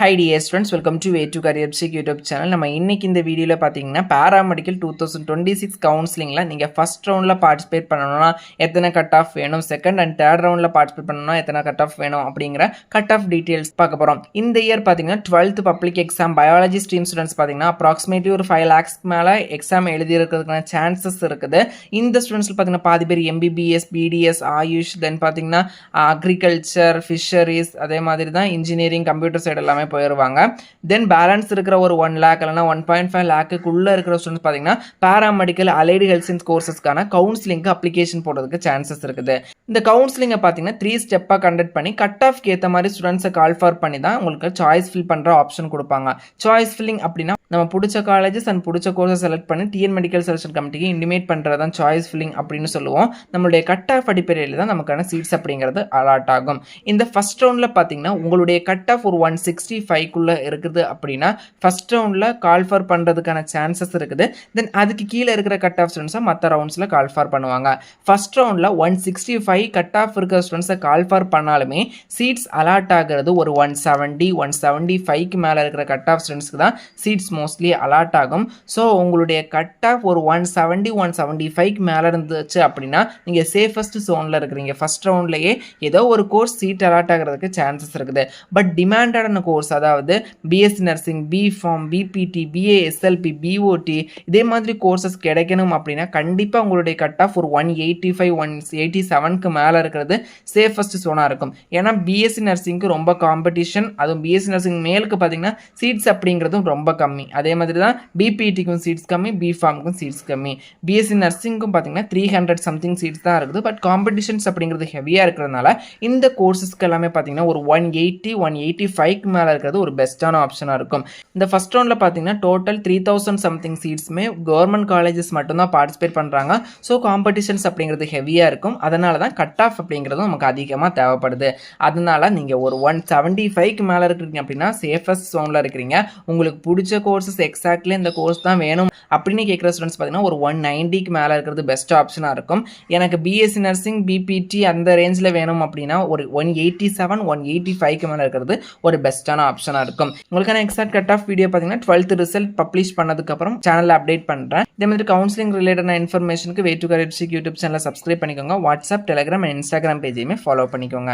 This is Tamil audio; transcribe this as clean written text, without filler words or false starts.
Hi dear students, welcome to Way to Career Check YouTube channel. நம்ம இன்னைக்கு இந்த வீடியோல பாத்தீங்கன்னா பாராமெடிக்கல் 2026 கவுன்சிலிங்ல நீங்க ஃபர்ஸ்ட் ரவுண்ட்ல பார்ட்டிசிபேட் பண்ணனும்னா எத்தனை கட் ஆஃப் வேணும், செகண்ட் அண்ட் தேர்ட் ரவுண்ட்ல பார்ட்டிசிபேட் பண்ணனும்னா எத்தனை கட் ஆஃப் வேணும் அப்படிங்கற கட் ஆஃப் டீடைல்ஸ் பார்க்க போறோம். இந்த இயர் பாத்தீங்கன்னா 12th public exam biology stream students பாத்தீங்கன்னா approximately ஒரு 5 lakhs மேல எக்ஸாம் எழுதி இருக்கிறதுக்கான சான்சஸ் இருக்குது. இந்த ஸ்டூடண்ட்ஸ்ல பாத்தீங்கன்னா பாதி பேர் MBBS, BDS, ஆயுஷ், தென் பாத்தீங்கன்னா அக்ரிகல்ச்சர், ஃபிஷரிஸ், அதே மாதிரி தான் இன்ஜினியரிங், கம்ப்யூட்டர் சைடு எல்லாமே போயிருவாங்க. தென் பேலன்ஸ் இருக்கிற ஒரு 1 lakh இல்லைனா 1.5 lakhக்குள்ள இருக்கிற ஸ்டூடெண்ட்ஸ் பார்த்தீங்கன்னா பாராமெடிக்கல் அலைடு ஹெல்த் சயின்ஸ் கோர்சஸ்க்கான கவுன்சிலிங்க்கு அப்ளிகேஷன் போடுறதுக்கு சான்சஸ் இருக்குது. இந்த கவுன்சிலிங்கை பார்த்தீங்கன்னா 3 ஸ்டெப்பாக கண்டக்ட் பண்ணி கட் ஆஃப்க்கு ஏற்ற மாதிரி ஸ்டூடெண்ட்ஸை கால் ஃபார் பண்ணி தான் உங்களுக்கு சாய்ஸ் ஃபில் பண்ணுற ஆப்ஷன் கொடுப்பாங்க. சாய்ஸ் ஃபில்லிங் அப்படின்னா நம்ம பிடிச்ச காலேஜஸ் அண்ட் பிடிச்ச கோர்ஸை செலக்ட் பண்ணி டிஎன் மெடிக்கல் செலக்ஷன் கமிட்டிக்கு இன்டிமேட் பண்ணுறது தான் சாய்ஸ் ஃபில்லிங் அப்படின்னு சொல்லுவோம். நம்மளுடைய கட் ஆஃப் அடிப்படையில் தான் நமக்கான சீட்ஸ் அப்படிங்கிறது அலாட் ஆகும். இந்த ஃபர்ஸ்ட் ரவுண்டில் பார்த்தீங்கன்னா உங்களுடைய கட் ஆஃப் ஒரு 165 இருக்குது அப்படின்னா ஃபர்ஸ்ட் ரவுண்டில் கால் ஃபார் பண்ணுறதுக்கான சான்சஸ் இருக்குது. தென் அதுக்கு கீழே இருக்கிற கட் ஆஃப் ஸ்டூடெண்ட்ஸை மற்ற ரவுண்ட்ஸில் கால் ஃபார் பண்ணுவாங்க. ஃபர்ஸ்ட் ரவுண்டில் 165 கட் ஆஃப் இருக்கிற ஸ்டூடெண்ட்ஸை கால் ஃபார் பண்ணாலுமே சீட்ஸ் அலாட் ஆகிறது ஒரு 170, 175க்கு மேலே இருக்கிற கட் ஆஃப் ஸ்டூடெண்ட்ஸ்க்கு தான் சீட்ஸ் மோஸ்ட்லி அலாட் ஆகும். ஸோ உங்களுடைய கட் ஆஃப் ஒரு 170, 175க்கு மேலே இருந்துச்சு அப்படின்னா நீங்கள் சேஃபஸ்ட் ஜோனில் இருக்கிறீங்க. ஃபர்ஸ்ட் ரவுண்ட்லேயே ஏதோ ஒரு கோர்ஸ் சீட் அலாட் ஆகிறதுக்கு சான்சஸ் இருக்குது. பட் டிமாண்டடான கோர்ஸ், அதாவது BSc nursing, BPharm, BPT, BA, SLP, BOT, இதே மாதிரி கோர்சஸ் கிடைக்கணும் அப்படின்னா கண்டிப்பாக உங்களுடைய கட் ஆஃப் ஒரு 185, 187க்கு மேலே இருக்கிறது சேஃபஸ்ட் ஜோனாக இருக்கும். ஏன்னா பிஎஸ்சி நர்சிங்க்கு ரொம்ப காம்படிஷன், அதுவும் பிஎஸ்சி நர்சிங் மேலுக்கு பார்த்தீங்கன்னா சீட்ஸ் அப்படிங்கிறதும் ரொம்ப கம்மி. அதே மாதிரி தான் பிபிடிக்கும் சீட்ஸ் கம்மி, பிஃபார்முக்கும் சீட்ஸ் கம்மி. பிஎஸ்சி நர்சிங்க்கும் பார்த்தீங்கன்னா 300 சம்திங் சீட்ஸ் தான் இருக்குது. பட் காம்படிஷன்ஸ் அப்படிங்கிறது ஹெவியாக இருக்கிறதுனால இந்த கோர்சஸ்க்கு எல்லாமே பார்த்தீங்கன்னா ஒரு 180, 185க்கு மேலே இருக்கிறது ஒரு பெஸ்ட்டான ஆப்ஷனாக இருக்கும். இந்த ஃபர்ஸ்ட் ரவுண்டில் பார்த்தீங்கன்னா டோட்டல் 3000 சம்திங் சீட்ஸுமே கவர்மெண்ட் காலேஜஸ் மட்டும்தான் பார்ட்டிசிபேட் பண்ணுறாங்க. ஸோ காம்படிஷன்ஸ் அப்படிங்கிறது ஹெவியாக இருக்கும். அதனால தான் கட் ஆஃப் அப்படிங்கிறது நமக்கு அதிகமாக தேவைப்படுது. அதனால நீங்கள் ஒரு 175க்கு மேலே இருக்கிறீங்க அப்படின்னா சேஃபஸ்ட் ஜோனில் இருக்கிறீங்க. உங்களுக்கு பிடிச்ச கோர்சஸ் எக்ஸாக்ட்லி இந்த கோர்ஸ் தான் வேணும் அப்படின்னு கேட்குற ஸ்டூடெண்ட்ஸ் பார்த்தீங்கன்னா ஒரு 190க்கு மேலே இருக்கிறது பெஸ்ட் ஆப்ஷனாக இருக்கும். எனக்கு பிஎஸ்சி நர்சிங், பிபிடி அந்த ரேஞ்சில் வேணும் அப்படின்னா ஒரு 187, 185க்கு மேலே இருக்கிறது ஒரு பெஸ்ட்டான ஆப்ஷனாக இருக்கும். உங்களுக்கான எக்ஸாக்ட் கட் ஆஃப் வீடியோ பார்த்தீங்கன்னா 12th ரிசல்ட் பப்ளிஷ் பண்ணதுக்கப்புறம் சேனலில் அப்டேட் பண்ணுறேன். இதே மாதிரி கவுன்சிலிங் ரிலேட்டடான இன்ஃபர்மேஷனுக்கு வே டு கரியர் யூடியூப் சேனலை சப்ஸ்கிரைப் பண்ணிக்கோங்க. வாட்ஸ்அப், டெலிகிராம் அண்ட் இன்ஸ்டாகிராம் பேஜையுமே ஃபாலோ பண்ணிக்கோங்க.